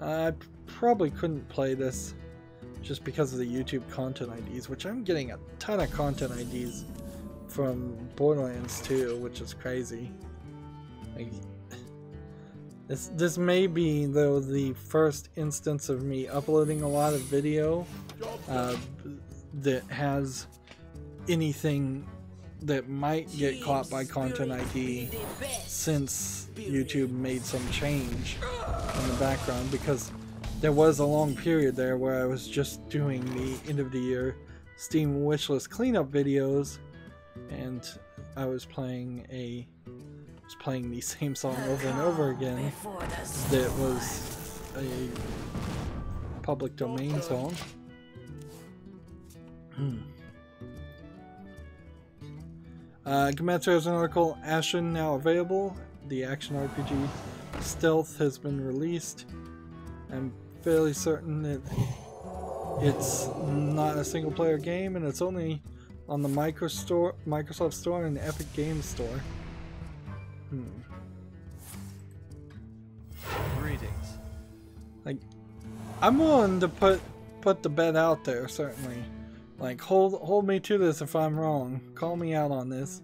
I probably couldn't play this just because of the YouTube content IDs, which I'm getting a ton of content IDs from Borderlands 2, which is crazy. Like, this may be, though, the first instance of me uploading a lot of video that has anything that might get caught by Content ID since YouTube made some change in the background, because there was a long period there where I was just doing the end of the year Steam wishlist cleanup videos, and I was playing the same song over and over again that was a public domain song. Gamatsu has an article, Ashen now available. The action RPG Stealth has been released. I'm fairly certain that it's not a single player game, and it's only on the Microsoft Store and the Epic Games Store. Greetings. Like, I'm willing to put the bet out there, certainly. Like, hold me to this if I'm wrong. Call me out on this.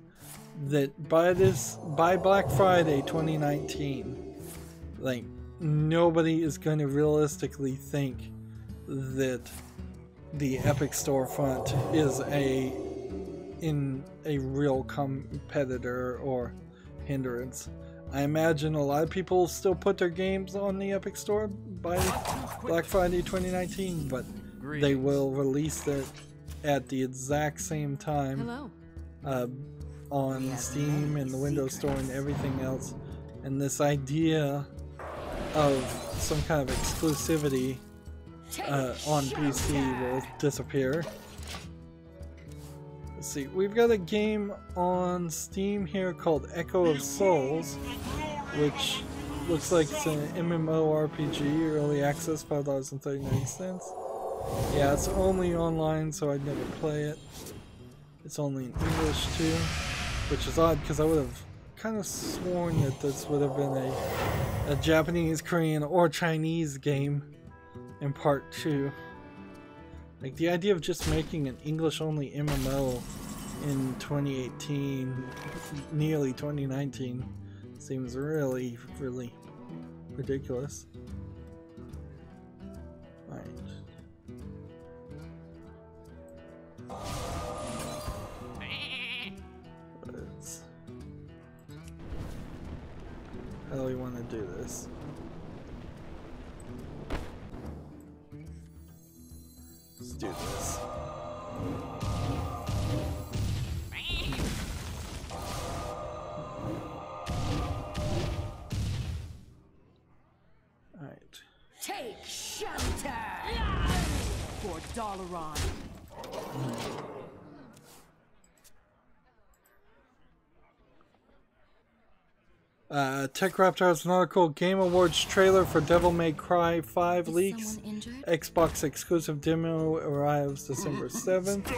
That by Black Friday 2019, like, nobody is going to realistically think that the Epic storefront is a real competitor or hindrance. I imagine a lot of people still put their games on the Epic Store by Black Friday 2019, but they will release it at the exact same time on Steam and the Windows Store and everything else. And this idea of some kind of exclusivity on PC will disappear. Let's see, we've got a game on Steam here called Echo of Souls, which looks like it's an MMORPG, early access, $5.39. Yeah, it's only online, so I'd never play it. It's only in English too, which is odd because I would have kind of sworn that this would have been a Japanese, Korean, or Chinese game in part 2. Like, the idea of just making an English-only MMO in 2018, nearly 2019, seems really, really ridiculous. Alright. How do we want to do this? Let's do this. Alright. Take shelter! For Dalaran. Techraptor has an article. Game Awards trailer for Devil May Cry 5 leaks. Xbox exclusive demo arrives December 7th.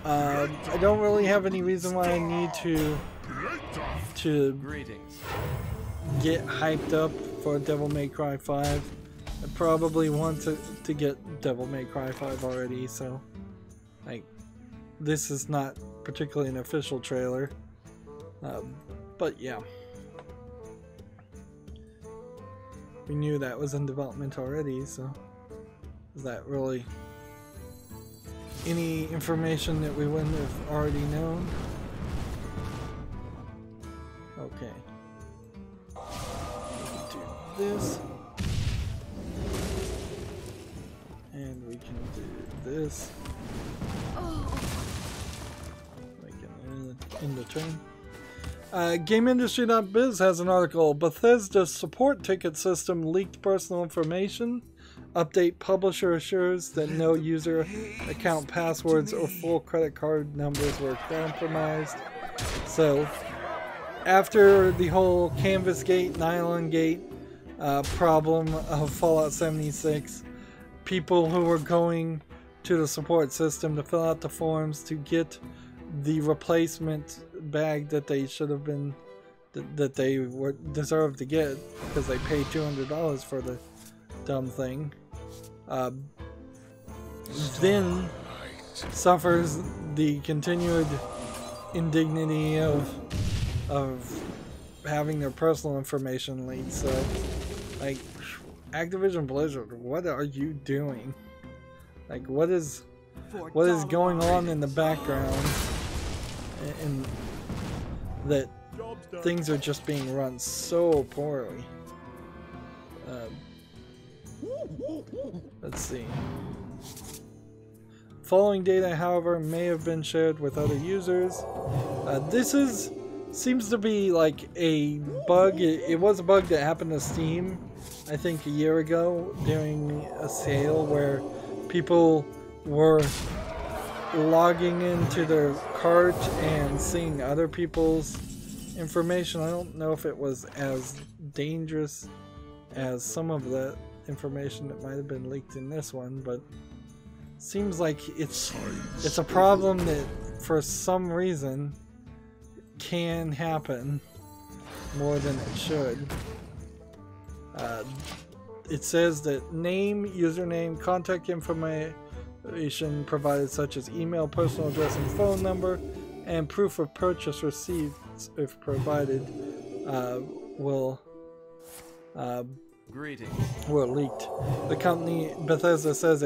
I don't really have any reason why I need to get hyped up for Devil May Cry 5. I probably want to get Devil May Cry 5 already, so like, this is not particularly an official trailer, but yeah. We knew that was in development already, so is that really any information that we wouldn't have already known. Okay. We can do this. And we can do this. We can end the turn. GameIndustry.biz has an article. Bethesda's support ticket system leaked personal information. Update publisher assures that no user account passwords or full credit card numbers were compromised. So, after the whole Canvas Gate, Nylon Gate problem of Fallout 76, people who were going to the support system to fill out the forms to get the replacement bag that they should have been, that they were deserved to get because they paid $200 for the dumb thing, then suffers the continued indignity of having their personal information leaked. So, like, Activision Blizzard, what are you doing? Like, what is going on in the background, and that things are just being run so poorly? Let's see. Following data, however, may have been shared with other users. This seems to be like a bug. It was a bug that happened to Steam, I think, a year ago during a sale where people were logging into their cart and seeing other people's information. I don't know if it was as dangerous as some of the information that might have been leaked in this one, but seems like it's a problem that for some reason can happen more than it should. It says that name, username, contact information provided such as email, personal address, and phone number, and proof of purchase receipts, if provided, were leaked. The company Bethesda says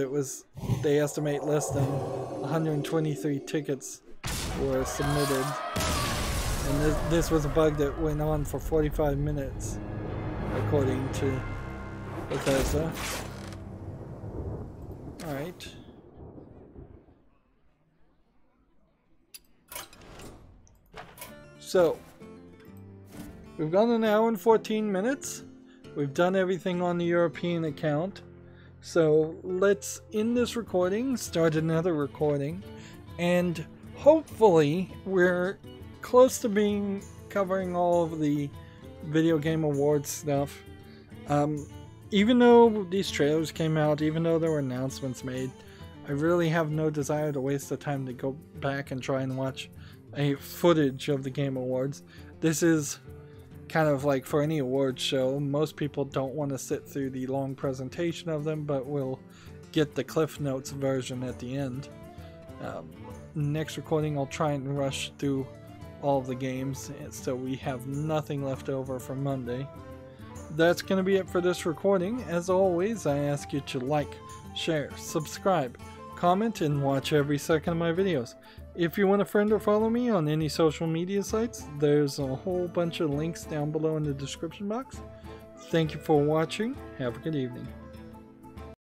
they estimate less than 123 tickets were submitted, and this was a bug that went on for 45 minutes, according to Bethesda. Alright. So, we've gone an hour and 14 minutes. We've done everything on the European account. So, let's end this recording, start another recording, and hopefully we're close to covering all of the Video Game Awards stuff. Even though these trailers came out, even though there were announcements made, I really have no desire to waste the time to go back and try and watch a footage of the Game Awards. This is kind of like for any awards show. Most people don't want to sit through the long presentation of them, but will get the Cliff Notes version at the end. Next recording, I'll try and rush through all of the games so we have nothing left over for Monday. That's going to be it for this recording. As always, I ask you to like, share, subscribe, comment, and watch every second of my videos. If you want to friend or follow me on any social media sites, there's a whole bunch of links down below in the description box. Thank you for watching. Have a good evening.